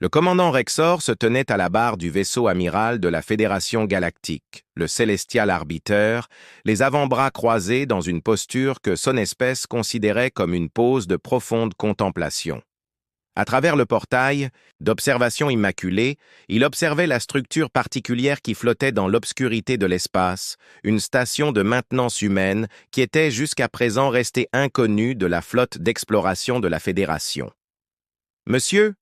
Le commandant Rexor se tenait à la barre du vaisseau amiral de la Fédération galactique, le Célestial Arbiteur, les avant-bras croisés dans une posture que son espèce considérait comme une pose de profonde contemplation. À travers le portail, d'observation immaculée, il observait la structure particulière qui flottait dans l'obscurité de l'espace, une station de maintenance humaine qui était jusqu'à présent restée inconnue de la flotte d'exploration de la Fédération. « Monsieur »,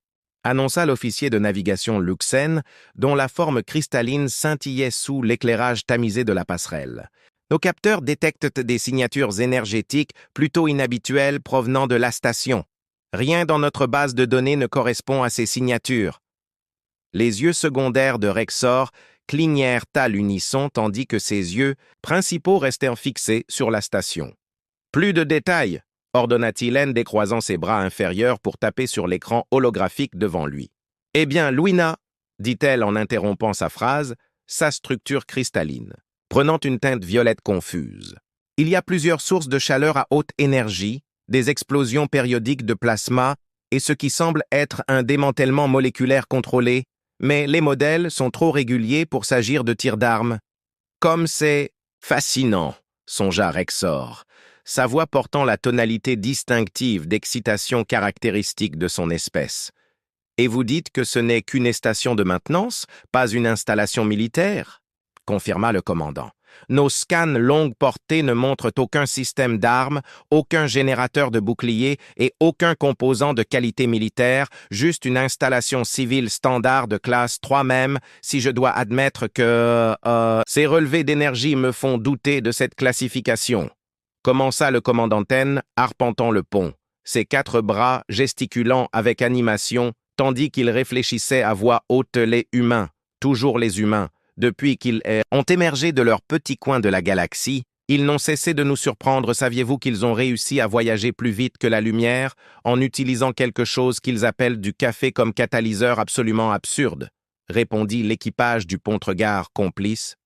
annonça l'officier de navigation Luxen, dont la forme cristalline scintillait sous l'éclairage tamisé de la passerelle. « Nos capteurs détectent des signatures énergétiques plutôt inhabituelles provenant de la station. Rien dans notre base de données ne correspond à ces signatures. » Les yeux secondaires de Rexor clignèrent à l'unisson tandis que ses yeux principaux restaient fixés sur la station. « Plus de détails !» ordonna-t-il en décroisant ses bras inférieurs pour taper sur l'écran holographique devant lui. « Eh bien, Louina, dit-elle en interrompant sa phrase, sa structure cristalline, prenant une teinte violette confuse. Il y a plusieurs sources de chaleur à haute énergie, des explosions périodiques de plasma et ce qui semble être un démantèlement moléculaire contrôlé, mais les modèles sont trop réguliers pour s'agir de tirs d'armes. Comme c'est fascinant, songea Rexor, sa voix portant la tonalité distinctive d'excitation caractéristique de son espèce. Et vous dites que ce n'est qu'une station de maintenance, pas une installation militaire? Confirma le commandant. Nos scans longue portée ne montrent aucun système d'armes, aucun générateur de boucliers et aucun composant de qualité militaire, juste une installation civile standard de classe 3 même, si je dois admettre que... Ces relevés d'énergie me font douter de cette classification. Commença le commandant Ten, arpentant le pont, ses 4 bras gesticulant avec animation, tandis qu'il réfléchissait à voix haute. Les humains, toujours les humains, depuis qu'ils ont émergé de leur petit coin de la galaxie, ils n'ont cessé de nous surprendre. Saviez-vous qu'ils ont réussi à voyager plus vite que la lumière en utilisant quelque chose qu'ils appellent du café comme catalyseur absolument absurde, répondit l'équipage du Pontregard complice.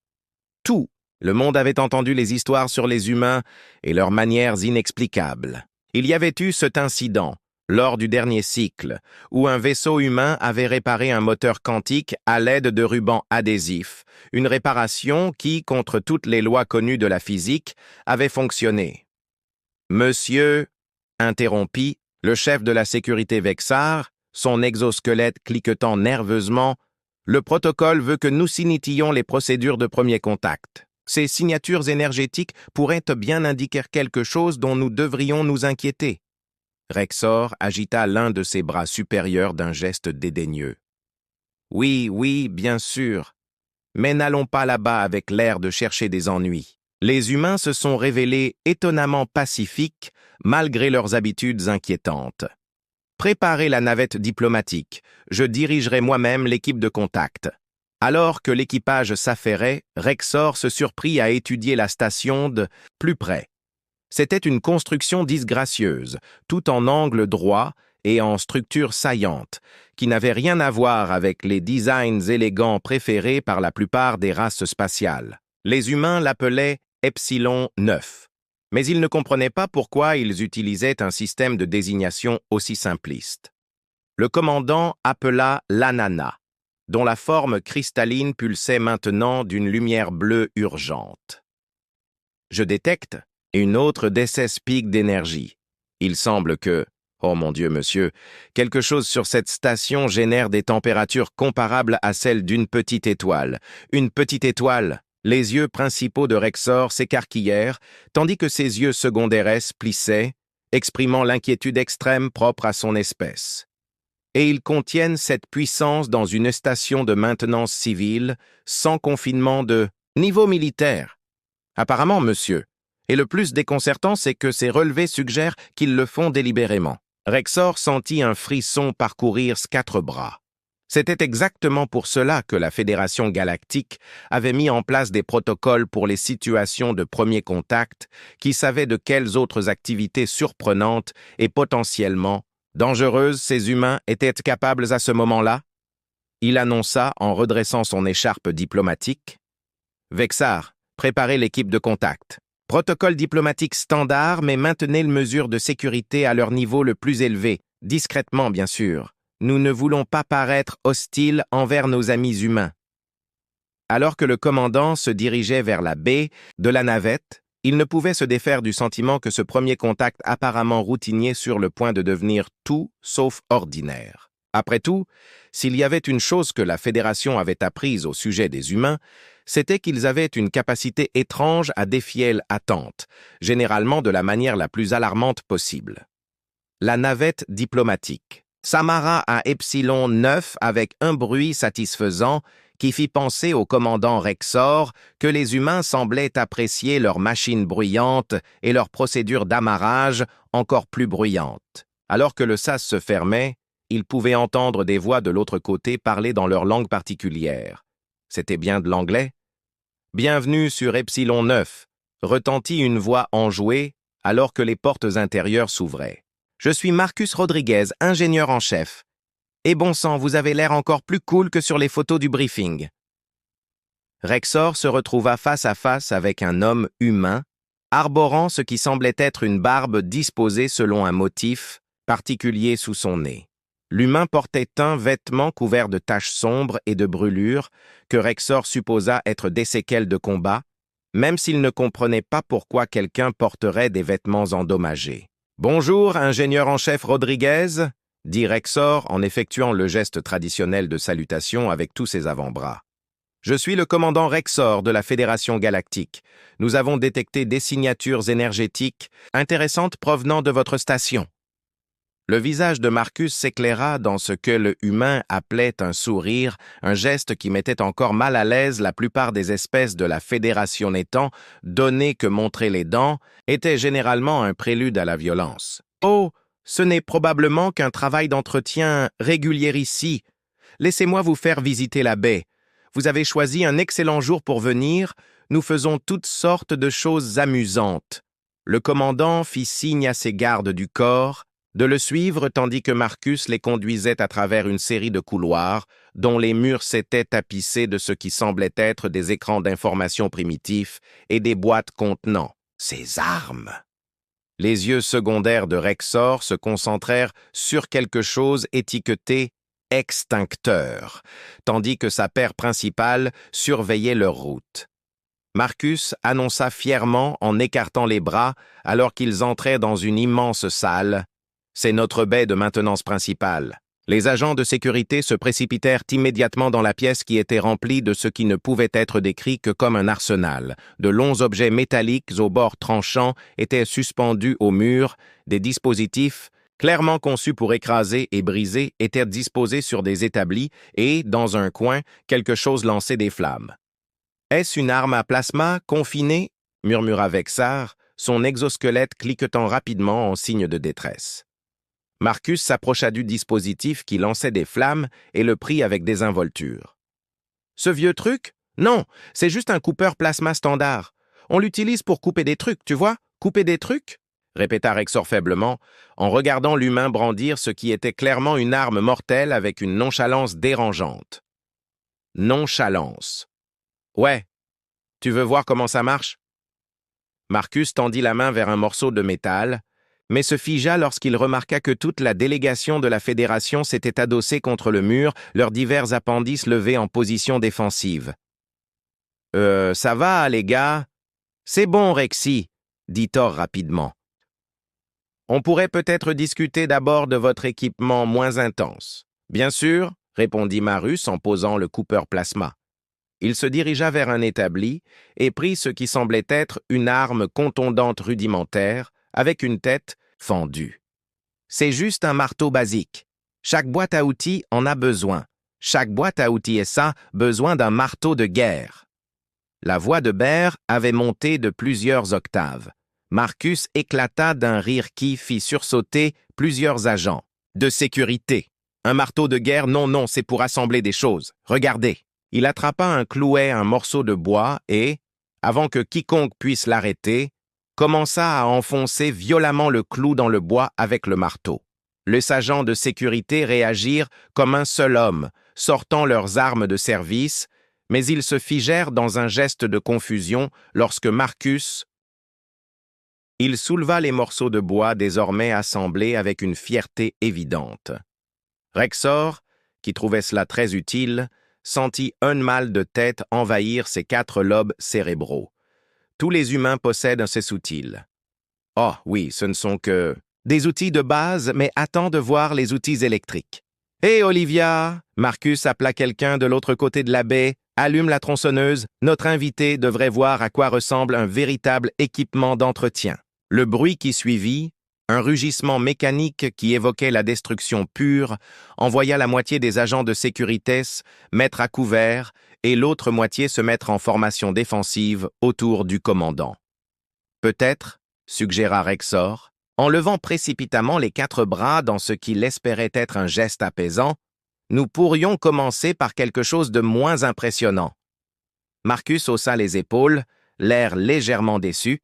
Tout le monde avait entendu les histoires sur les humains et leurs manières inexplicables. Il y avait eu cet incident, lors du dernier cycle, où un vaisseau humain avait réparé un moteur quantique à l'aide de rubans adhésifs, une réparation qui, contre toutes les lois connues de la physique, avait fonctionné. « Monsieur » interrompit le chef de la sécurité Vexar, son exosquelette cliquetant nerveusement, « le protocole veut que nous signifions les procédures de premier contact. Ces signatures énergétiques pourraient bien indiquer quelque chose dont nous devrions nous inquiéter. » Rexor agita l'un de ses bras supérieurs d'un geste dédaigneux. « Oui, oui, bien sûr. Mais n'allons pas là-bas avec l'air de chercher des ennuis. Les humains se sont révélés étonnamment pacifiques malgré leurs habitudes inquiétantes. Préparez la navette diplomatique. Je dirigerai moi-même l'équipe de contact. » Alors que l'équipage s'affairait, Rexor se surprit à étudier la station de plus près. C'était une construction disgracieuse, tout en angle droit et en structure saillante, qui n'avait rien à voir avec les designs élégants préférés par la plupart des races spatiales. Les humains l'appelaient Epsilon 9, mais ils ne comprenaient pas pourquoi ils utilisaient un système de désignation aussi simpliste. Le commandant appela l'Anana, dont la forme cristalline pulsait maintenant d'une lumière bleue urgente. « Je détecte une autre DSS pic d'énergie. Il semble que, oh mon Dieu, monsieur, quelque chose sur cette station génère des températures comparables à celles d'une petite étoile. Une petite étoile !» Les yeux principaux de Rexor s'écarquillèrent, tandis que ses yeux secondaires plissaient, exprimant l'inquiétude extrême propre à son espèce. Et ils contiennent cette puissance dans une station de maintenance civile, sans confinement de niveau militaire. Apparemment, monsieur. Et le plus déconcertant, c'est que ces relevés suggèrent qu'ils le font délibérément. Rexor sentit un frisson parcourir ses 4 bras. C'était exactement pour cela que la Fédération galactique avait mis en place des protocoles pour les situations de premier contact qui savaient de quelles autres activités surprenantes et potentiellement dangereuses ces humains étaient capables à ce moment-là. Il annonça en redressant son écharpe diplomatique. « Vexar, préparez l'équipe de contact. Protocole diplomatique standard, mais maintenez les mesures de sécurité à leur niveau le plus élevé, discrètement bien sûr. Nous ne voulons pas paraître hostiles envers nos amis humains. » Alors que le commandant se dirigeait vers la baie de la navette, il ne pouvait se défaire du sentiment que ce premier contact apparemment routinier sur le point de devenir tout sauf ordinaire. Après tout, s'il y avait une chose que la Fédération avait apprise au sujet des humains, c'était qu'ils avaient une capacité étrange à défier l'attente, généralement de la manière la plus alarmante possible. La navette diplomatique s'amarra à Epsilon 9 avec un bruit satisfaisant qui fit penser au commandant Rexor que les humains semblaient apprécier leurs machines bruyantes et leurs procédures d'amarrage encore plus bruyantes. Alors que le sas se fermait, ils pouvaient entendre des voix de l'autre côté parler dans leur langue particulière. C'était bien de l'anglais. « Bienvenue sur Epsilon 9 », retentit une voix enjouée alors que les portes intérieures s'ouvraient. « Je suis Marcus Rodriguez, ingénieur en chef. Et bon sang, vous avez l'air encore plus cool que sur les photos du briefing. » Rexor se retrouva face à face avec un homme humain, arborant ce qui semblait être une barbe disposée selon un motif particulier sous son nez. L'humain portait un vêtement couvert de taches sombres et de brûlures que Rexor supposa être des séquelles de combat, même s'il ne comprenait pas pourquoi quelqu'un porterait des vêtements endommagés. « Bonjour, ingénieur en chef Rodriguez », dit Rexor en effectuant le geste traditionnel de salutation avec tous ses avant-bras. « Je suis le commandant Rexor de la Fédération Galactique. Nous avons détecté des signatures énergétiques intéressantes provenant de votre station. » Le visage de Marcus s'éclaira dans ce que le humain appelait un sourire, un geste qui mettait encore mal à l'aise la plupart des espèces de la Fédération n'étant, donné que montrer les dents, était généralement un prélude à la violence. « Oh, ce n'est probablement qu'un travail d'entretien régulier ici. Laissez-moi vous faire visiter la baie. Vous avez choisi un excellent jour pour venir. Nous faisons toutes sortes de choses amusantes. » Le commandant fit signe à ses gardes du corps de le suivre tandis que Marcus les conduisait à travers une série de couloirs dont les murs s'étaient tapissés de ce qui semblait être des écrans d'information primitifs et des boîtes contenant ses armes. Les yeux secondaires de Rexor se concentrèrent sur quelque chose étiqueté « extincteur », tandis que sa paire principale surveillait leur route. Marcus annonça fièrement en écartant les bras alors qu'ils entraient dans une immense salle. « C'est notre baie de maintenance principale. » Les agents de sécurité se précipitèrent immédiatement dans la pièce qui était remplie de ce qui ne pouvait être décrit que comme un arsenal. De longs objets métalliques aux bords tranchants étaient suspendus au mur. Des dispositifs, clairement conçus pour écraser et briser, étaient disposés sur des établis et, dans un coin, quelque chose lançait des flammes. « Est-ce une arme à plasma confinée ?» murmura Vexar, son exosquelette cliquetant rapidement en signe de détresse. Marcus s'approcha du dispositif qui lançait des flammes et le prit avec désinvolture. « Ce vieux truc? Non, c'est juste un coupeur plasma standard. On l'utilise pour couper des trucs, tu vois? Couper des trucs ?» répéta Rexor faiblement, en regardant l'humain brandir ce qui était clairement une arme mortelle avec une nonchalance dérangeante. Nonchalance. « Ouais. Tu veux voir comment ça marche? » Marcus tendit la main vers un morceau de métal, mais se figea lorsqu'il remarqua que toute la délégation de la Fédération s'était adossée contre le mur, leurs divers appendices levés en position défensive. « Ça va, les gars? »« C'est bon, Rexy, » dit Thor rapidement. « On pourrait peut-être discuter d'abord de votre équipement moins intense. »« Bien sûr, » répondit Marus en posant le coupeur plasma. Il se dirigea vers un établi et prit ce qui semblait être une arme contondante rudimentaire, avec une tête fendue. « C'est juste un marteau basique. Chaque boîte à outils en a besoin. Chaque boîte à outils a besoin d'un marteau de guerre. » La voix de Bear avait monté de plusieurs octaves. Marcus éclata d'un rire qui fit sursauter plusieurs agents. « De sécurité. Un marteau de guerre, non, c'est pour assembler des choses. Regardez. » Il attrapa un clouet, un morceau de bois et, avant que quiconque puisse l'arrêter, commença à enfoncer violemment le clou dans le bois avec le marteau. Les agents de sécurité réagirent comme un seul homme, sortant leurs armes de service, mais ils se figèrent dans un geste de confusion lorsque Marcus... Il souleva les morceaux de bois désormais assemblés avec une fierté évidente. Rexor, qui trouvait cela très utile, sentit un mal de tête envahir ses 4 lobes cérébraux. Tous les humains possèdent ces outils. Oh oui, ce ne sont que des outils de base, mais attends de voir les outils électriques. Hé Olivia, Marcus appela quelqu'un de l'autre côté de la baie, allume la tronçonneuse, notre invité devrait voir à quoi ressemble un véritable équipement d'entretien. Le bruit qui suivit, un rugissement mécanique qui évoquait la destruction pure, envoya la moitié des agents de sécurité mettre à couvert et l'autre moitié se mettre en formation défensive autour du commandant. Peut-être, suggéra Rexor, en levant précipitamment les 4 bras dans ce qu'il espérait être un geste apaisant, nous pourrions commencer par quelque chose de moins impressionnant. Marcus haussa les épaules, l'air légèrement déçu,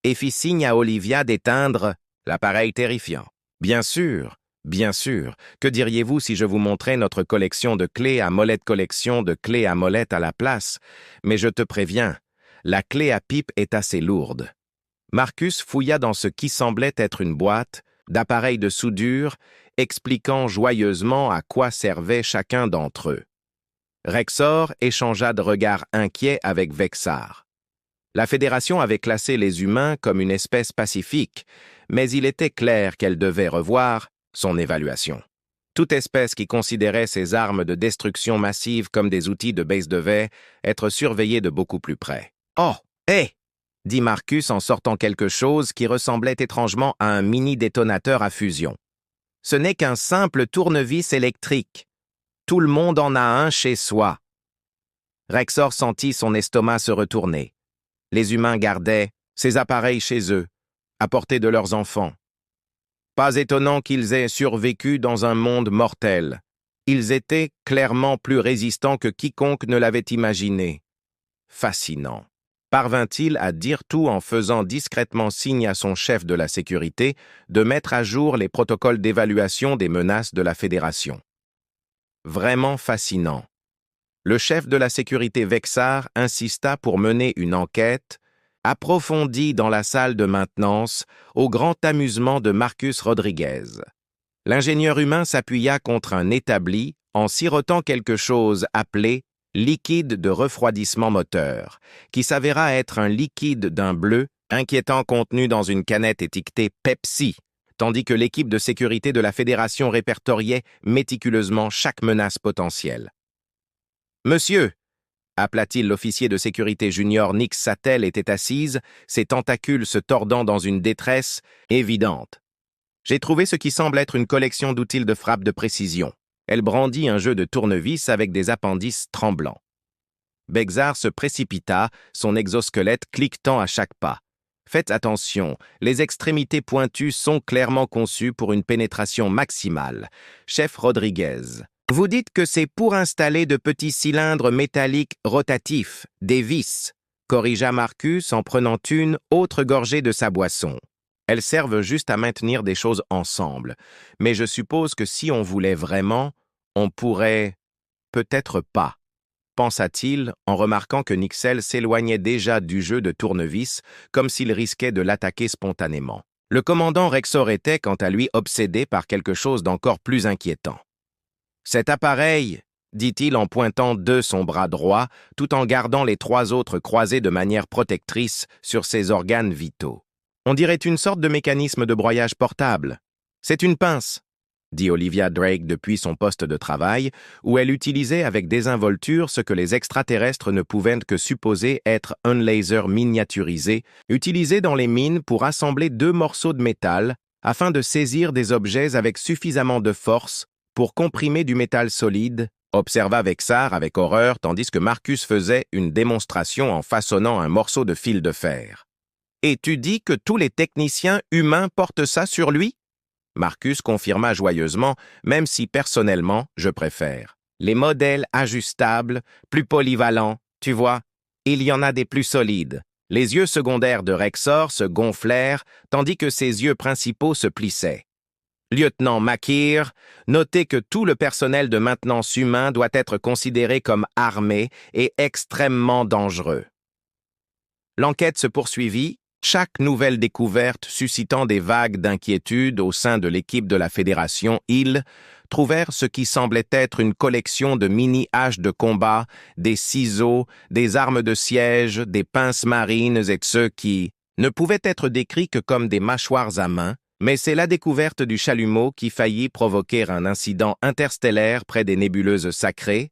et fit signe à Olivia d'éteindre l'appareil terrifiant. Bien sûr, que diriez-vous si je vous montrais notre collection de clés à molette à la place, mais je te préviens, la clé à pipe est assez lourde. Marcus fouilla dans ce qui semblait être une boîte d'appareils de soudure, expliquant joyeusement à quoi servait chacun d'entre eux. Rexor échangea de regards inquiets avec Vexar. La Fédération avait classé les humains comme une espèce pacifique, mais il était clair qu'elle devait revoir son évaluation. Toute espèce qui considérait ses armes de destruction massive comme des outils de base devait être surveillée de beaucoup plus près. « Oh, hé !» dit Marcus en sortant quelque chose qui ressemblait étrangement à un mini-détonateur à fusion. « Ce n'est qu'un simple tournevis électrique. Tout le monde en a un chez soi. » Rexor sentit son estomac se retourner. Les humains gardaient ces appareils chez eux, à portée de leurs enfants. Pas étonnant qu'ils aient survécu dans un monde mortel. Ils étaient clairement plus résistants que quiconque ne l'avait imaginé. Fascinant. Parvint-il à dire tout en faisant discrètement signe à son chef de la sécurité de mettre à jour les protocoles d'évaluation des menaces de la Fédération. Vraiment fascinant. Le chef de la sécurité Vexar insista pour mener une enquête approfondie dans la salle de maintenance au grand amusement de Marcus Rodriguez. L'ingénieur humain s'appuya contre un établi en sirotant quelque chose appelé liquide de refroidissement moteur, qui s'avéra être un liquide d'un bleu inquiétant contenu dans une canette étiquetée Pepsi, tandis que l'équipe de sécurité de la Fédération répertoriait méticuleusement chaque menace potentielle. « Monsieur !» appela-t-il l'officier de sécurité junior Nix Sattel était assise, ses tentacules se tordant dans une détresse évidente. « J'ai trouvé ce qui semble être une collection d'outils de frappe de précision. » Elle brandit un jeu de tournevis avec des appendices tremblants. Vexar se précipita, son exosquelette cliquetant à chaque pas. Faites attention, les extrémités pointues sont clairement conçues pour une pénétration maximale. Chef Rodriguez, vous dites que c'est pour installer de petits cylindres métalliques rotatifs, des vis, corrigea Marcus en prenant une autre gorgée de sa boisson. Elles servent juste à maintenir des choses ensemble, mais je suppose que si on voulait vraiment, on pourrait... peut-être pas, pensa-t-il en remarquant que Nixel s'éloignait déjà du jeu de tournevis comme s'il risquait de l'attaquer spontanément. Le commandant Rexor était, quant à lui, obsédé par quelque chose d'encore plus inquiétant. « Cet appareil, dit-il en pointant de son bras droit, tout en gardant les 3 autres croisés de manière protectrice sur ses organes vitaux. On dirait une sorte de mécanisme de broyage portable. C'est une pince, dit Olivia Drake depuis son poste de travail, où elle utilisait avec désinvolture ce que les extraterrestres ne pouvaient que supposer être un laser miniaturisé, utilisé dans les mines pour assembler 2 morceaux de métal afin de saisir des objets avec suffisamment de force pour comprimer du métal solide, observa Vexar avec horreur tandis que Marcus faisait une démonstration en façonnant un morceau de fil de fer. « Et tu dis que tous les techniciens humains portent ça sur lui ?» Marcus confirma joyeusement, même si personnellement, je préfère. Les modèles ajustables, plus polyvalents, tu vois, il y en a des plus solides. Les yeux secondaires de Rexor se gonflèrent, tandis que ses yeux principaux se plissaient. Lieutenant Makir, notez que tout le personnel de maintenance humain doit être considéré comme armé et extrêmement dangereux. L'enquête se poursuivit, chaque nouvelle découverte suscitant des vagues d'inquiétude au sein de l'équipe de la Fédération, trouvèrent ce qui semblait être une collection de mini-haches de combat, des ciseaux, des armes de siège, des pinces marines et de ceux qui ne pouvaient être décrits que comme des mâchoires à main, mais c'est la découverte du chalumeau qui faillit provoquer un incident interstellaire près des nébuleuses sacrées,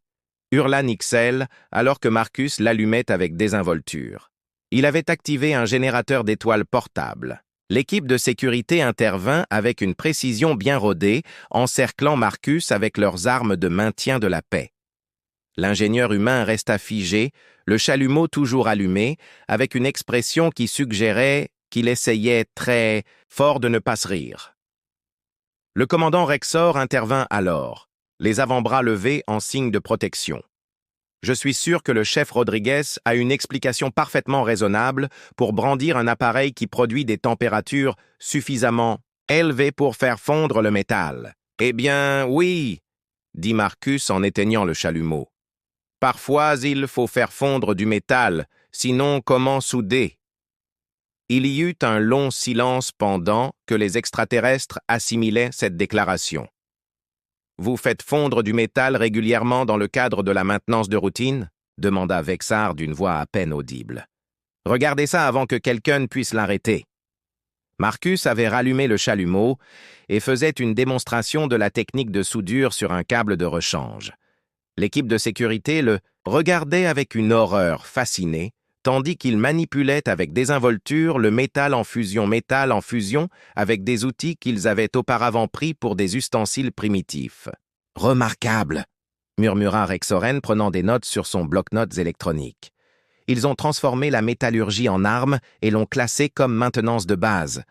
hurla Nixel alors que Marcus l'allumait avec désinvolture. Il avait activé un générateur d'étoiles portable. L'équipe de sécurité intervint avec une précision bien rodée, encerclant Marcus avec leurs armes de maintien de la paix. L'ingénieur humain resta figé, le chalumeau toujours allumé, avec une expression qui suggérait qu'il essayait très fort de ne pas se rire. Le commandant Rexor intervint alors, les avant-bras levés en signe de protection. Je suis sûr que le chef Rodriguez a une explication parfaitement raisonnable pour brandir un appareil qui produit des températures suffisamment élevées pour faire fondre le métal. Eh bien, oui, dit Marcus en éteignant le chalumeau. Parfois, il faut faire fondre du métal, sinon comment souder? Il y eut un long silence pendant que les extraterrestres assimilaient cette déclaration. Vous faites fondre du métal régulièrement dans le cadre de la maintenance de routine? Demanda Vexar d'une voix à peine audible. Regardez ça avant que quelqu'un puisse l'arrêter. Marcus avait rallumé le chalumeau et faisait une démonstration de la technique de soudure sur un câble de rechange. L'équipe de sécurité le regardait avec une horreur fascinée, tandis qu'il manipulait avec désinvolture le métal en fusion avec des outils qu'ils avaient auparavant pris pour des ustensiles primitifs. « Remarquable !» murmura Rexoren prenant des notes sur son bloc-notes électronique. Ils ont transformé la métallurgie en arme et l'ont classée comme maintenance de base.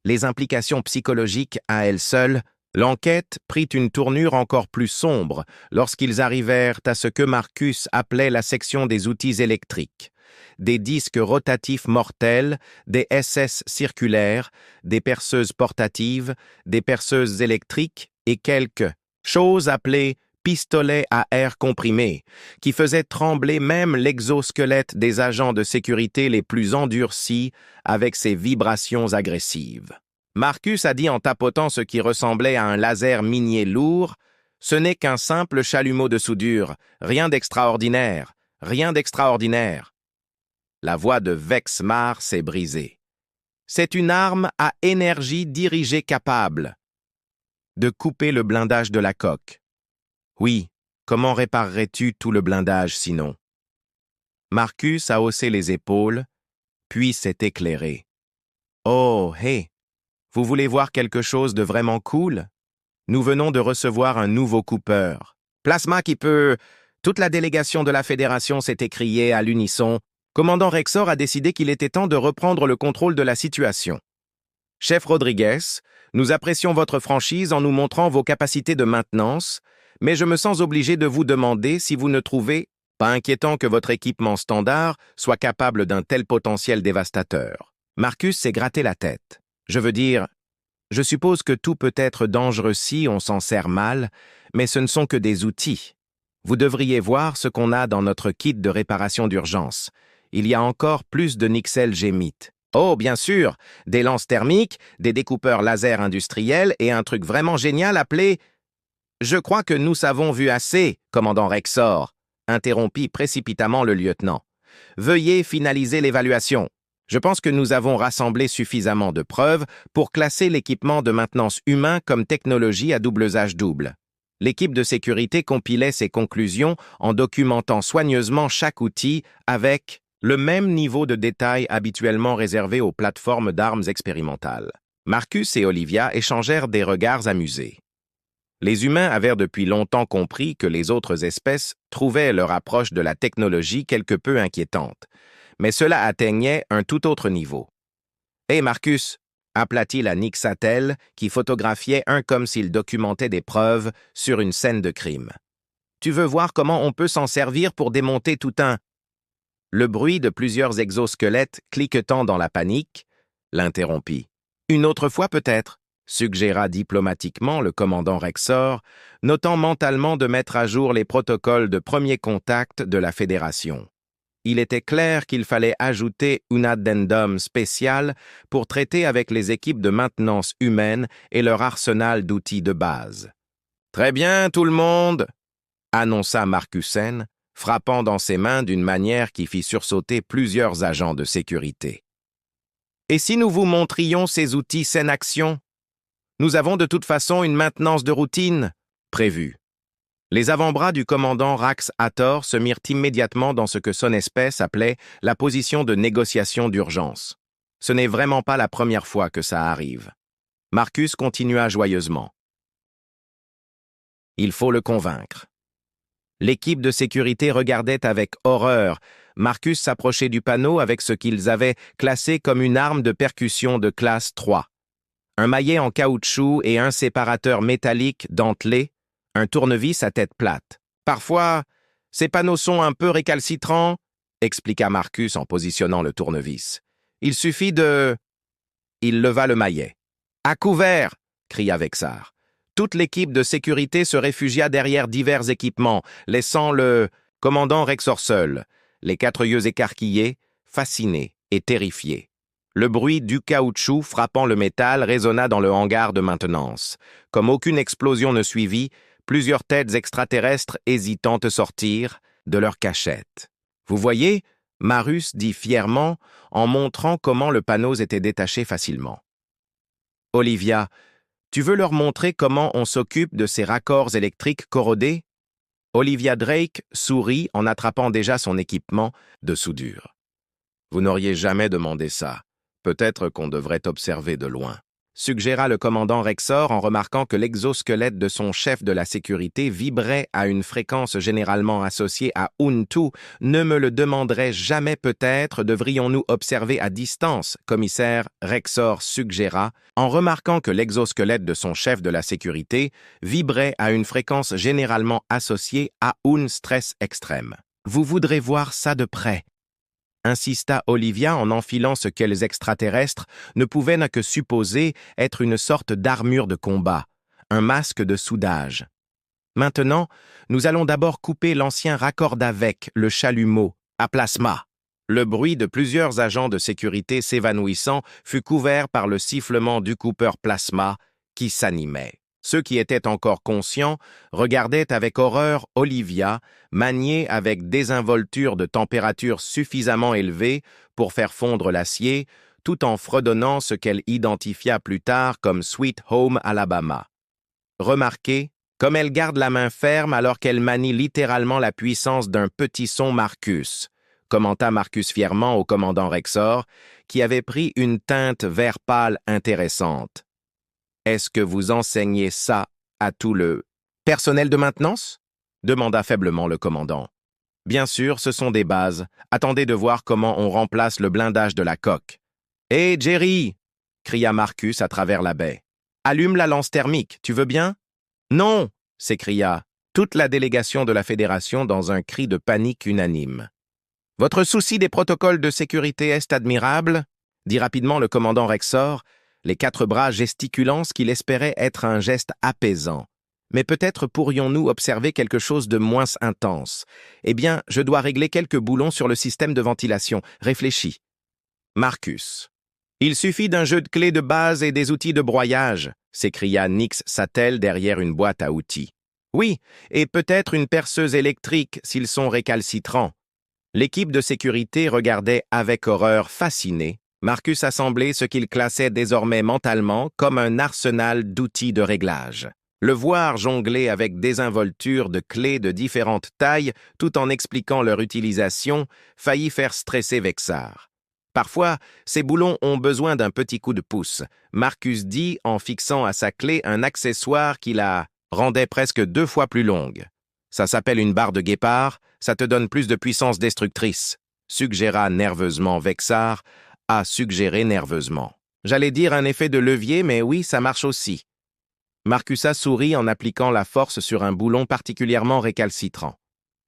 Les implications psychologiques à elles seules. L'enquête prit une tournure encore plus sombre lorsqu'ils arrivèrent à ce que Marcus appelait la section des outils électriques. Des disques rotatifs mortels, des SS circulaires, des perceuses portatives, des perceuses électriques et quelques choses appelées pistolets à air comprimé, qui faisaient trembler même l'exosquelette des agents de sécurité les plus endurcis avec ses vibrations agressives. Marcus a dit en tapotant ce qui ressemblait à un laser minier lourd, « Ce n'est qu'un simple chalumeau de soudure, rien d'extraordinaire, rien d'extraordinaire. » La voix de Vexmar s'est brisée. « C'est une arme à énergie dirigée capable de couper le blindage de la coque. Oui, comment réparerais-tu tout le blindage sinon? » Marcus a haussé les épaules, puis s'est éclairé. « Oh, hé! Vous voulez voir quelque chose de vraiment cool? Nous venons de recevoir un nouveau coupeur. Plasma qui peut... » Toute la délégation de la Fédération s'est écriée à l'unisson. Commandant Rexor a décidé qu'il était temps de reprendre le contrôle de la situation. Chef Rodriguez, nous apprécions votre franchise en nous montrant vos capacités de maintenance, mais je me sens obligé de vous demander si vous ne trouvez pas inquiétant que votre équipement standard soit capable d'un tel potentiel dévastateur. Marcus s'est gratté la tête. Je veux dire, je suppose que tout peut être dangereux si on s'en sert mal, mais ce ne sont que des outils. Vous devriez voir ce qu'on a dans notre kit de réparation d'urgence. Il y a encore plus de Nixel Gémite. Oh, bien sûr, des lances thermiques, des découpeurs laser industriels et un truc vraiment génial appelé... Je crois que nous avons vu assez, commandant Rexor, interrompit précipitamment le lieutenant. Veuillez finaliser l'évaluation. Je pense que nous avons rassemblé suffisamment de preuves pour classer l'équipement de maintenance humain comme technologie à double usage double. L'équipe de sécurité compilait ses conclusions en documentant soigneusement chaque outil avec le même niveau de détail habituellement réservé aux plateformes d'armes expérimentales. Marcus et Olivia échangèrent des regards amusés. Les humains avaient depuis longtemps compris que les autres espèces trouvaient leur approche de la technologie quelque peu inquiétante. Mais cela atteignait un tout autre niveau. « Hé Marcus !» appela-t-il à Nick Sattel, qui photographiait un comme s'il documentait des preuves sur une scène de crime. « Tu veux voir comment on peut s'en servir pour démonter tout un... » Le bruit de plusieurs exosquelettes cliquetant dans la panique l'interrompit. « Une autre fois peut-être » suggéra diplomatiquement le commandant Rexor, notant mentalement de mettre à jour les protocoles de premier contact de la Fédération. Il était clair qu'il fallait ajouter un addendum spécial pour traiter avec les équipes de maintenance humaine et leur arsenal d'outils de base. Très bien, tout le monde, annonça Marcussen, frappant dans ses mains d'une manière qui fit sursauter plusieurs agents de sécurité. Et si nous vous montrions ces outils scène action? Nous avons de toute façon une maintenance de routine prévue. Les avant-bras du commandant Rax Hathor se mirent immédiatement dans ce que son espèce appelait la position de négociation d'urgence. Ce n'est vraiment pas la première fois que ça arrive. Marcus continua joyeusement. Il faut le convaincre. L'équipe de sécurité regardait avec horreur. Marcus s'approchait du panneau avec ce qu'ils avaient classé comme une arme de percussion de classe 3. Un maillet en caoutchouc et un séparateur métallique dentelé, un tournevis à tête plate. Parfois, ces panneaux sont un peu récalcitrants, expliqua Marcus en positionnant le tournevis. Il suffit de... Il leva le maillet. À couvert, cria Vexar. Toute l'équipe de sécurité se réfugia derrière divers équipements, laissant le commandant Rexor seul, les 4 yeux écarquillés, fascinés et terrifiés. Le bruit du caoutchouc frappant le métal résonna dans le hangar de maintenance. Comme aucune explosion ne suivit, plusieurs têtes extraterrestres hésitantes sortirent de leur cachette. « Vous voyez ?» Marus dit fièrement en montrant comment le panneau était détaché facilement. « Olivia, tu veux leur montrer comment on s'occupe de ces raccords électriques corrodés ?» Olivia Drake sourit en attrapant déjà son équipement de soudure. « Vous n'auriez jamais demandé ça. Peut-être qu'on devrait observer de loin. » Suggéra le commandant Rexor en remarquant que l'exosquelette de son chef de la sécurité vibrait à une fréquence généralement associée à Untu. « Ne me le demanderai jamais peut-être, devrions-nous observer à distance ?» commissaire Rexor suggéra en remarquant que l'exosquelette de son chef de la sécurité vibrait à une fréquence généralement associée à un stress extrême. « Vous voudrez voir ça de près ?» insista Olivia en enfilant ce qu'elles extraterrestres ne pouvaient que supposer être une sorte d'armure de combat, un masque de soudage. Maintenant, nous allons d'abord couper l'ancien raccord avec le chalumeau à plasma. Le bruit de plusieurs agents de sécurité s'évanouissant fut couvert par le sifflement du coupeur plasma qui s'animait. Ceux qui étaient encore conscients regardaient avec horreur Olivia manier avec désinvolture de température suffisamment élevée pour faire fondre l'acier, tout en fredonnant ce qu'elle identifia plus tard comme Sweet Home Alabama. Remarquez, comme elle garde la main ferme alors qu'elle manie littéralement la puissance d'un petit son Marcus, commenta Marcus fièrement au commandant Rexor, qui avait pris une teinte vert pâle intéressante. Est-ce que vous enseignez ça à tout le personnel de maintenance? Demanda faiblement le commandant. Bien sûr, ce sont des bases. Attendez de voir comment on remplace le blindage de la coque. Hé, Jerry! Cria Marcus à travers la baie. Allume la lance thermique, tu veux bien? Non! S'écria toute la délégation de la Fédération dans un cri de panique unanime. Votre souci des protocoles de sécurité est admirable, dit rapidement le commandant Rexor, les 4 bras gesticulant ce qu'il espérait être un geste apaisant. Mais peut-être pourrions-nous observer quelque chose de moins intense. Eh bien, je dois régler quelques boulons sur le système de ventilation. Réfléchis. Marcus. Il suffit d'un jeu de clés de base et des outils de broyage, s'écria Nix Sattel derrière une boîte à outils. Oui, et peut-être une perceuse électrique s'ils sont récalcitrants. L'équipe de sécurité regardait avec horreur fascinée Marcus assemblait ce qu'il classait désormais mentalement comme un arsenal d'outils de réglage. Le voir jongler avec désinvolture de clés de différentes tailles tout en expliquant leur utilisation faillit faire stresser Vexar. Parfois, ces boulons ont besoin d'un petit coup de pouce, Marcus dit en fixant à sa clé un accessoire qui la rendait presque 2 fois plus longue. Ça s'appelle une barre de guépard, ça te donne plus de puissance destructrice, suggéra nerveusement Vexar, a suggéré nerveusement. J'allais dire un effet de levier, mais oui, ça marche aussi. Marcusa sourit en appliquant la force sur un boulon particulièrement récalcitrant.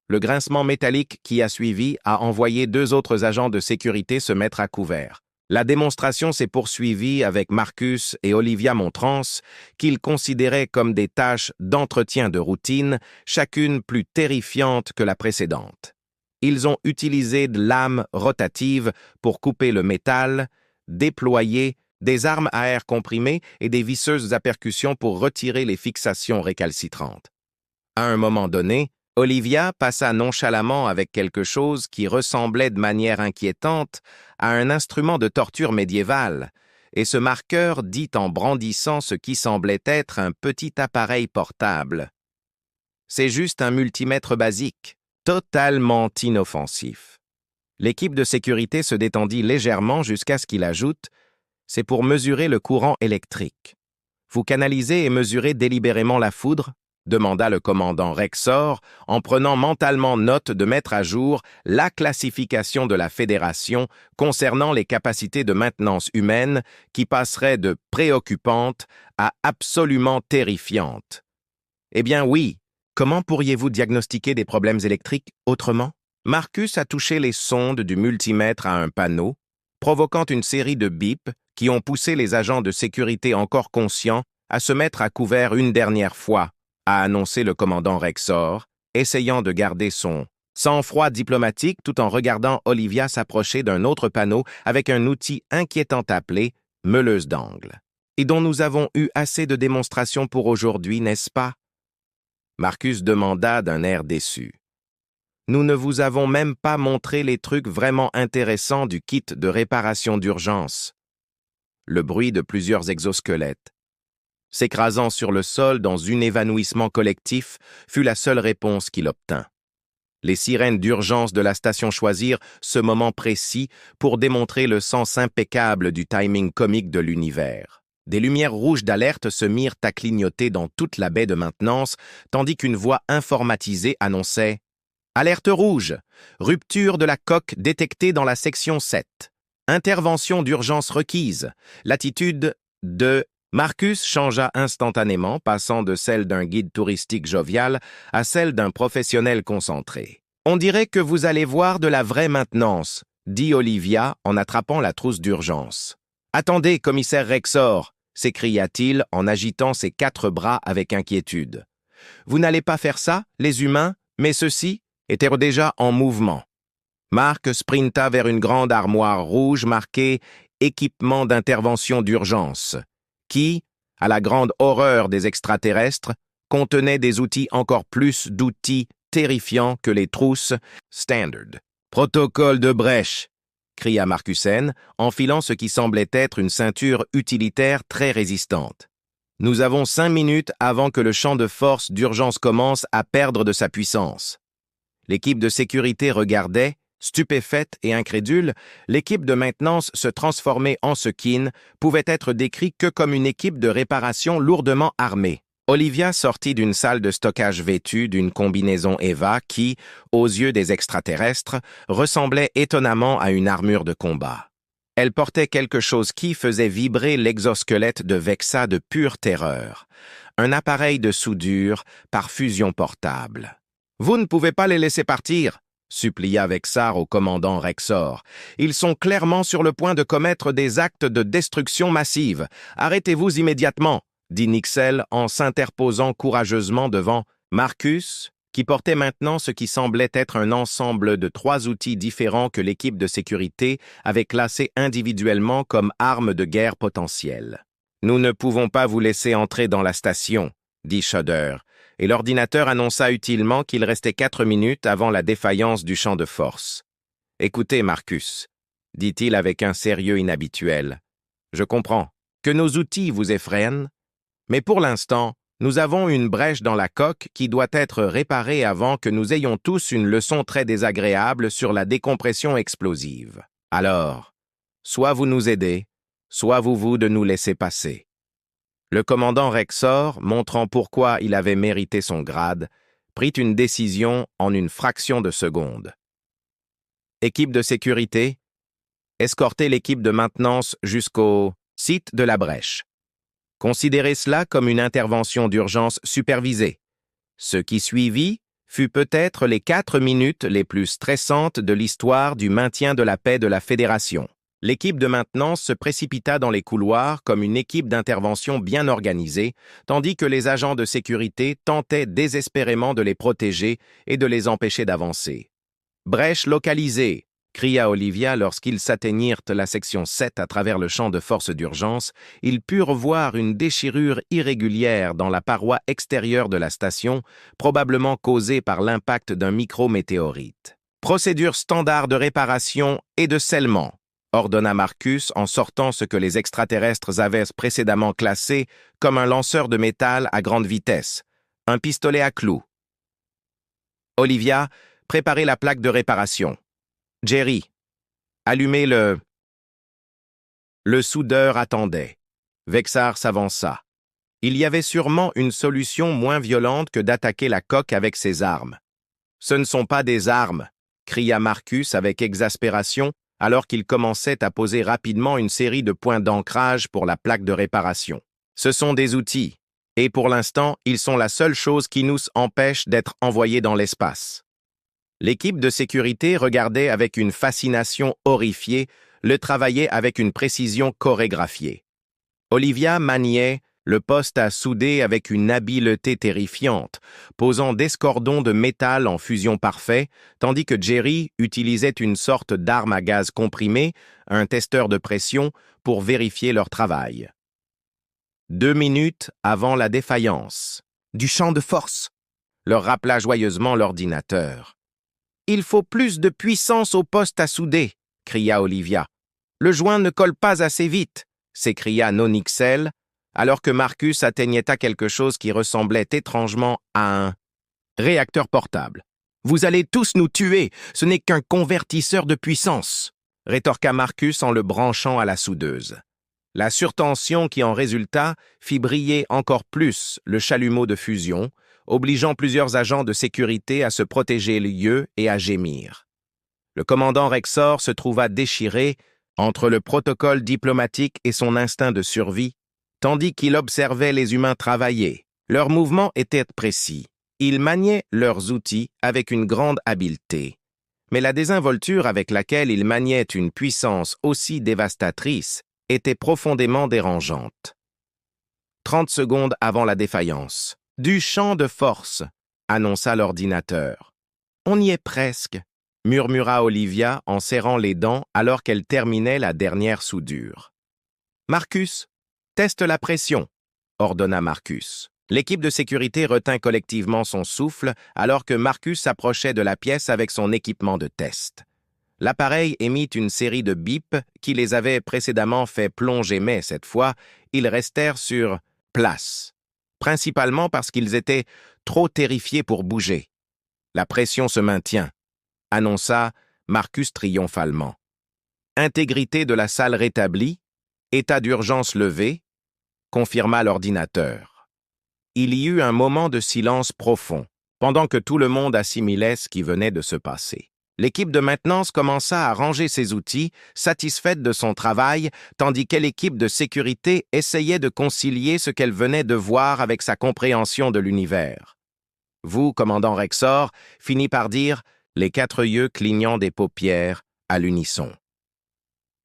Le grincement métallique qui a suivi a envoyé 2 autres agents de sécurité se mettre à couvert. La démonstration s'est poursuivie avec Marcus et Olivia Montrance, qu'ils considéraient comme des tâches d'entretien de routine, chacune plus terrifiante que la précédente. Ils ont utilisé de lames rotatives pour couper le métal, déployer des armes à air comprimé et des visseuses à percussion pour retirer les fixations récalcitrantes. À un moment donné, Olivia passa nonchalamment avec quelque chose qui ressemblait de manière inquiétante à un instrument de torture médiéval, et ce marqueur dit en brandissant ce qui semblait être un petit appareil portable. C'est juste un multimètre basique, totalement inoffensif. L'équipe de sécurité se détendit légèrement jusqu'à ce qu'il ajoute « C'est pour mesurer le courant électrique. Vous canalisez et mesurez délibérément la foudre ?» demanda le commandant Rexor en prenant mentalement note de mettre à jour la classification de la Fédération concernant les capacités de maintenance humaine qui passerait de préoccupante à absolument terrifiante. Eh bien oui, comment pourriez-vous diagnostiquer des problèmes électriques autrement? Marcus a touché les sondes du multimètre à un panneau, provoquant une série de bips qui ont poussé les agents de sécurité encore conscients à se mettre à couvert une dernière fois, a annoncé le commandant Rexor, essayant de garder son sang-froid diplomatique tout en regardant Olivia s'approcher d'un autre panneau avec un outil inquiétant appelé « meuleuse d'angle » et dont nous avons eu assez de démonstrations pour aujourd'hui, n'est-ce pas? Marcus demanda d'un air déçu. Nous ne vous avons même pas montré les trucs vraiment intéressants du kit de réparation d'urgence. Le bruit de plusieurs exosquelettes, s'écrasant sur le sol dans un évanouissement collectif, fut la seule réponse qu'il obtint. Les sirènes d'urgence de la station choisirent ce moment précis pour démontrer le sens impeccable du timing comique de l'univers. Des lumières rouges d'alerte se mirent à clignoter dans toute la baie de maintenance, tandis qu'une voix informatisée annonçait « Alerte rouge! Rupture de la coque détectée dans la section 7. Intervention d'urgence requise. Latitude de... » Marcus changea instantanément, passant de celle d'un guide touristique jovial à celle d'un professionnel concentré. « On dirait que vous allez voir de la vraie maintenance, » dit Olivia en attrapant la trousse d'urgence. « Attendez, commissaire Rexor » s'écria-t-il en agitant ses 4 bras avec inquiétude. « Vous n'allez pas faire ça, les humains, mais ceux-ci étaient déjà en mouvement. » Marc sprinta vers une grande armoire rouge marquée « Équipement d'intervention d'urgence » qui, à la grande horreur des extraterrestres, contenait des outils encore plus d'outils terrifiants que les trousses standard. « Protocole de brèche !» cria Marcussen, enfilant ce qui semblait être une ceinture utilitaire très résistante. « Nous avons 5 minutes avant que le champ de force d'urgence commence à perdre de sa puissance. » L'équipe de sécurité regardait, stupéfaite et incrédule, l'équipe de maintenance se transformer en ce qui ne pouvait être décrit que comme une équipe de réparation lourdement armée. Olivia sortit d'une salle de stockage vêtue d'une combinaison EVA qui, aux yeux des extraterrestres, ressemblait étonnamment à une armure de combat. Elle portait quelque chose qui faisait vibrer l'exosquelette de Vexa de pure terreur, un appareil de soudure par fusion portable. « Vous ne pouvez pas les laisser partir !» supplia Vexar au commandant Rexor. « Ils sont clairement sur le point de commettre des actes de destruction massive. Arrêtez-vous immédiatement !» dit Nixel en s'interposant courageusement devant Marcus, qui portait maintenant ce qui semblait être un ensemble de 3 outils différents que l'équipe de sécurité avait classés individuellement comme armes de guerre potentielles. « Nous ne pouvons pas vous laisser entrer dans la station, » dit Shudder, et l'ordinateur annonça utilement qu'il restait 4 minutes avant la défaillance du champ de force. « Écoutez, Marcus, » dit-il avec un sérieux inhabituel. « Je comprends que nos outils vous effraient, mais pour l'instant, nous avons une brèche dans la coque qui doit être réparée avant que nous ayons tous une leçon très désagréable sur la décompression explosive. Alors, soit vous nous aidez, soit vous de nous laisser passer. » Le commandant Rexor, montrant pourquoi il avait mérité son grade, prit une décision en une fraction de seconde. Équipe de sécurité, escortez l'équipe de maintenance jusqu'au site de la brèche. Considérez cela comme une intervention d'urgence supervisée. Ce qui suivit fut peut-être les 4 minutes les plus stressantes de l'histoire du maintien de la paix de la Fédération. L'équipe de maintenance se précipita dans les couloirs comme une équipe d'intervention bien organisée, tandis que les agents de sécurité tentaient désespérément de les protéger et de les empêcher d'avancer. « Brèche localisée » cria Olivia lorsqu'ils s'atteignirent la section 7 à travers le champ de force d'urgence. Ils purent voir une déchirure irrégulière dans la paroi extérieure de la station, probablement causée par l'impact d'un micrométéorite. Procédure standard de réparation et de scellement, ordonna Marcus en sortant ce que les extraterrestres avaient précédemment classé comme un lanceur de métal à grande vitesse, un pistolet à clous. Olivia, préparez la plaque de réparation. Jerry, allumez le... Le soudeur attendait. Vexar s'avança. Il y avait sûrement une solution moins violente que d'attaquer la coque avec ses armes. Ce ne sont pas des armes, cria Marcus avec exaspération alors qu'il commençait à poser rapidement une série de points d'ancrage pour la plaque de réparation. Ce sont des outils, et pour l'instant, ils sont la seule chose qui nous empêche d'être envoyés dans l'espace. L'équipe de sécurité regardait avec une fascination horrifiée, le travaillait avec une précision chorégraphiée. Olivia maniait le poste à souder avec une habileté terrifiante, posant des cordons de métal en fusion parfait, tandis que Jerry utilisait une sorte d'arme à gaz comprimé, un testeur de pression, pour vérifier leur travail. 2 minutes avant la défaillance. Du champ de force, leur rappela joyeusement l'ordinateur. « Il faut plus de puissance au poste à souder !» cria Olivia. « Le joint ne colle pas assez vite !» s'écria Nonixel, alors que Marcus atteignait à quelque chose qui ressemblait étrangement à un réacteur portable. « Vous allez tous nous tuer, ce n'est qu'un convertisseur de puissance !» rétorqua Marcus en le branchant à la soudeuse. La surtension qui en résulta fit briller encore plus le chalumeau de fusion, obligeant plusieurs agents de sécurité à se protéger les yeux et à gémir. Le commandant Rexor se trouva déchiré entre le protocole diplomatique et son instinct de survie, tandis qu'il observait les humains travailler. Leurs mouvements étaient précis. Ils maniaient leurs outils avec une grande habileté. Mais la désinvolture avec laquelle ils maniaient une puissance aussi dévastatrice était profondément dérangeante. 30 secondes avant la défaillance. « Du champ de force !» annonça l'ordinateur. « On y est presque !» murmura Olivia en serrant les dents alors qu'elle terminait la dernière soudure. « Marcus, teste la pression !» ordonna Marcus. L'équipe de sécurité retint collectivement son souffle alors que Marcus s'approchait de la pièce avec son équipement de test. L'appareil émit une série de bips qui les avaient précédemment fait plonger, mais cette fois, ils restèrent sur place, principalement parce qu'ils étaient trop terrifiés pour bouger. « La pression se maintient », annonça Marcus triomphalement. « Intégrité de la salle rétablie, état d'urgence levé », confirma l'ordinateur. Il y eut un moment de silence profond, pendant que tout le monde assimilait ce qui venait de se passer. L'équipe de maintenance commença à ranger ses outils, satisfaite de son travail, tandis que l'équipe de sécurité essayait de concilier ce qu'elle venait de voir avec sa compréhension de l'univers. Vous, commandant Rexor, finit par dire, les 4 yeux clignant des paupières à l'unisson.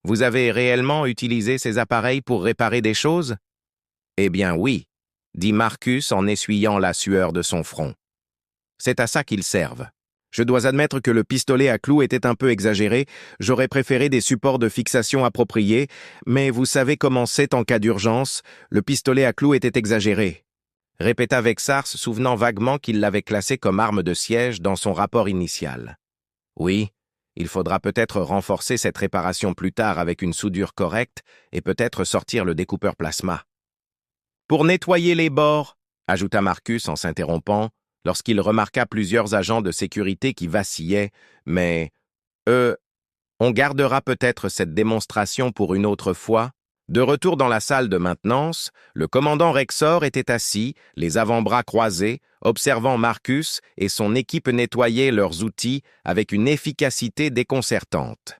Vous avez réellement utilisé ces appareils pour réparer des choses? Eh bien oui, dit Marcus en essuyant la sueur de son front. C'est à ça qu'ils servent. Je dois admettre que le pistolet à clous était un peu exagéré, j'aurais préféré des supports de fixation appropriés, mais vous savez comment c'est en cas d'urgence, le pistolet à clous était exagéré, répéta Vexar, se souvenant vaguement qu'il l'avait classé comme arme de siège dans son rapport initial. Oui, il faudra peut-être renforcer cette réparation plus tard avec une soudure correcte et peut-être sortir le découpeur plasma. Pour nettoyer les bords, ajouta Marcus en s'interrompant, lorsqu'il remarqua plusieurs agents de sécurité qui vacillaient, mais on gardera peut-être cette démonstration pour une autre fois. De retour dans la salle de maintenance, le commandant Rexor était assis, les avant-bras croisés, observant Marcus et son équipe nettoyer leurs outils avec une efficacité déconcertante.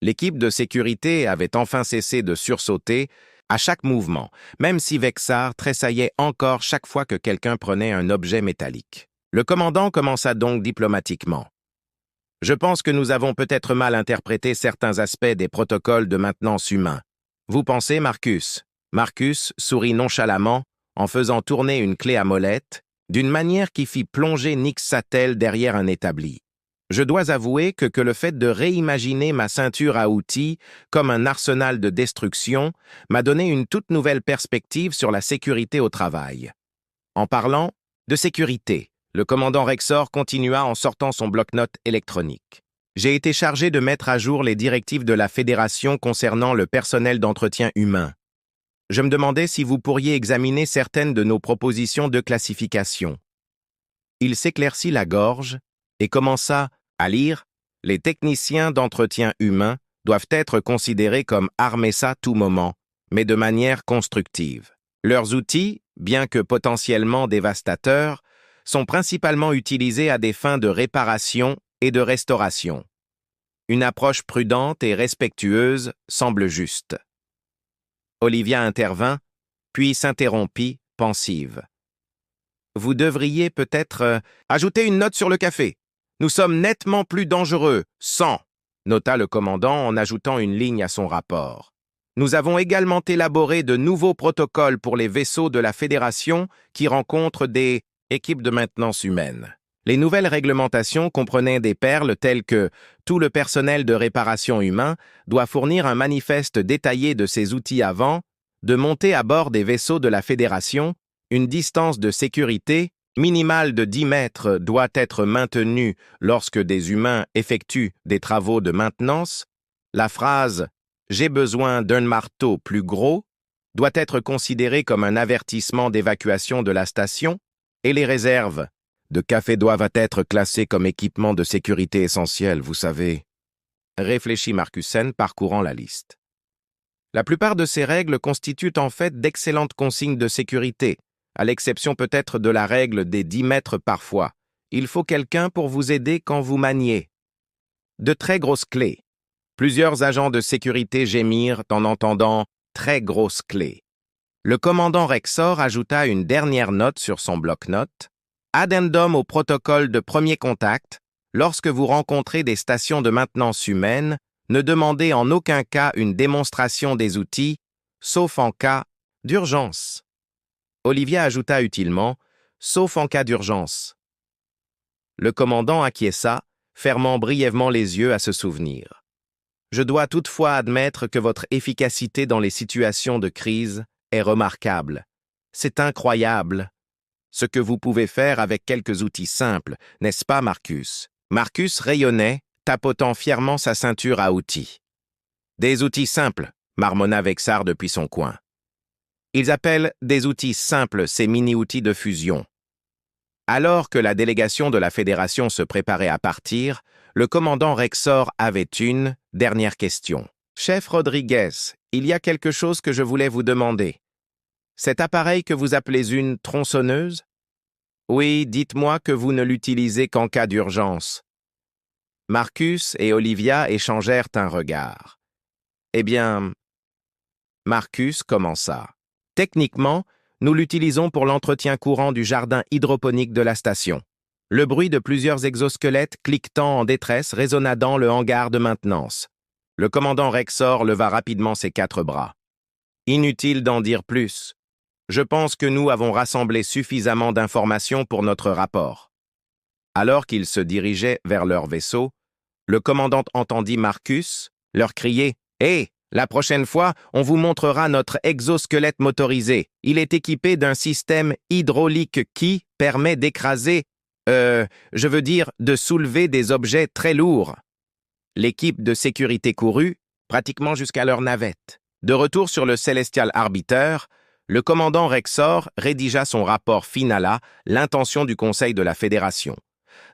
L'équipe de sécurité avait enfin cessé de sursauter à chaque mouvement, même si Vexar tressaillait encore chaque fois que quelqu'un prenait un objet métallique. Le commandant commença donc diplomatiquement. « Je pense que nous avons peut-être mal interprété certains aspects des protocoles de maintenance humains. Vous pensez, Marcus ?» Marcus sourit nonchalamment en faisant tourner une clé à molette, d'une manière qui fit plonger Nick Sattel derrière un établi. Je dois avouer que le fait de réimaginer ma ceinture à outils comme un arsenal de destruction m'a donné une toute nouvelle perspective sur la sécurité au travail. En parlant de sécurité, le commandant Rexor continua en sortant son bloc-notes électronique. J'ai été chargé de mettre à jour les directives de la Fédération concernant le personnel d'entretien humain. Je me demandais si vous pourriez examiner certaines de nos propositions de classification. Il s'éclaircit la gorge et commença à lire « Les techniciens d'entretien humain doivent être considérés comme armés à tout moment, mais de manière constructive. Leurs outils, bien que potentiellement dévastateurs, sont principalement utilisés à des fins de réparation et de restauration. Une approche prudente et respectueuse semble juste. » Olivia intervint, puis s'interrompit, pensive. « Vous devriez peut-être ajouter une note sur le café. Nous sommes nettement plus dangereux, 100, nota le commandant en ajoutant une ligne à son rapport. Nous avons également élaboré de nouveaux protocoles pour les vaisseaux de la Fédération qui rencontrent des équipes de maintenance humaine. Les nouvelles réglementations comprenaient des perles telles que tout le personnel de réparation humain doit fournir un manifeste détaillé de ses outils avant de monter à bord des vaisseaux de la Fédération, une distance de sécurité minimale de 10 mètres doit être maintenue lorsque des humains effectuent des travaux de maintenance, la phrase « J'ai besoin d'un marteau plus gros » doit être considérée comme un avertissement d'évacuation de la station et les réserves de café doivent être classées comme équipement de sécurité essentiel, vous savez. Réfléchit Marcussen, parcourant la liste. La plupart de ces règles constituent en fait d'excellentes consignes de sécurité, à l'exception peut-être de la règle des 10 mètres parfois. Il faut quelqu'un pour vous aider quand vous maniez. De très grosses clés. Plusieurs agents de sécurité gémirent en entendant « très grosses clés ». Le commandant Rexor ajouta une dernière note sur son bloc-notes. Addendum au protocole de premier contact, lorsque vous rencontrez des stations de maintenance humaine, ne demandez en aucun cas une démonstration des outils, sauf en cas d'urgence. Olivia ajouta utilement, sauf en cas d'urgence. Le commandant acquiesça, fermant brièvement les yeux à ce souvenir. Je dois toutefois admettre que votre efficacité dans les situations de crise est remarquable. C'est incroyable. Ce que vous pouvez faire avec quelques outils simples, n'est-ce pas, Marcus? Marcus rayonnait, tapotant fièrement sa ceinture à outils. Des outils simples, marmonna Vexar depuis son coin. Ils appellent des outils simples ces mini-outils de fusion. Alors que la délégation de la Fédération se préparait à partir, le commandant Rexor avait une dernière question. Chef Rodriguez, il y a quelque chose que je voulais vous demander. Cet appareil que vous appelez une tronçonneuse? Oui, dites-moi que vous ne l'utilisez qu'en cas d'urgence. Marcus et Olivia échangèrent un regard. Eh bien, Marcus commença. Techniquement, nous l'utilisons pour l'entretien courant du jardin hydroponique de la station. Le bruit de plusieurs exosquelettes cliquetant en détresse résonna dans le hangar de maintenance. Le commandant Rexor leva rapidement ses 4 bras. Inutile d'en dire plus. Je pense que nous avons rassemblé suffisamment d'informations pour notre rapport. Alors qu'ils se dirigeaient vers leur vaisseau, le commandant entendit Marcus leur crier « Hé, la prochaine fois, on vous montrera notre exosquelette motorisé. Il est équipé d'un système hydraulique qui permet d'écraser, je veux dire de soulever des objets très lourds. » L'équipe de sécurité courut, pratiquement jusqu'à leur navette. De retour sur le Celestial Arbiter, le commandant Rexor rédigea son rapport final à l'intention du Conseil de la Fédération.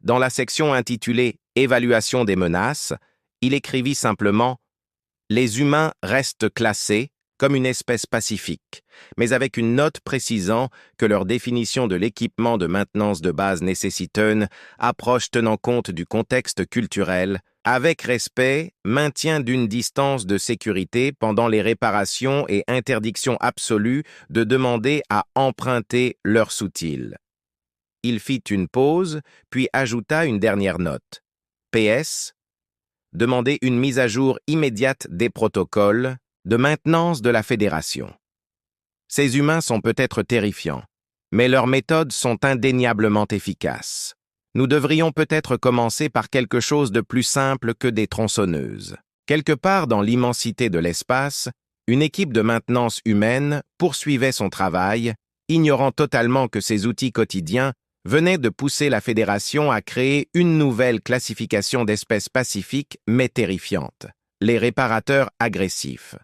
Dans la section intitulée « Évaluation des menaces », il écrivit simplement « Les humains restent classés comme une espèce pacifique, mais avec une note précisant que leur définition de l'équipement de maintenance de base nécessite une approche tenant compte du contexte culturel, avec respect, maintien d'une distance de sécurité pendant les réparations et interdiction absolue de demander à emprunter leur sous-til. » Il fit une pause, puis ajouta une dernière note. PS. Demander une mise à jour immédiate des protocoles de maintenance de la Fédération. Ces humains sont peut-être terrifiants, mais leurs méthodes sont indéniablement efficaces. Nous devrions peut-être commencer par quelque chose de plus simple que des tronçonneuses. Quelque part dans l'immensité de l'espace, une équipe de maintenance humaine poursuivait son travail, ignorant totalement que ces outils quotidiens venaient de pousser la Fédération à créer une nouvelle classification d'espèces pacifiques mais terrifiante, les réparateurs agressifs.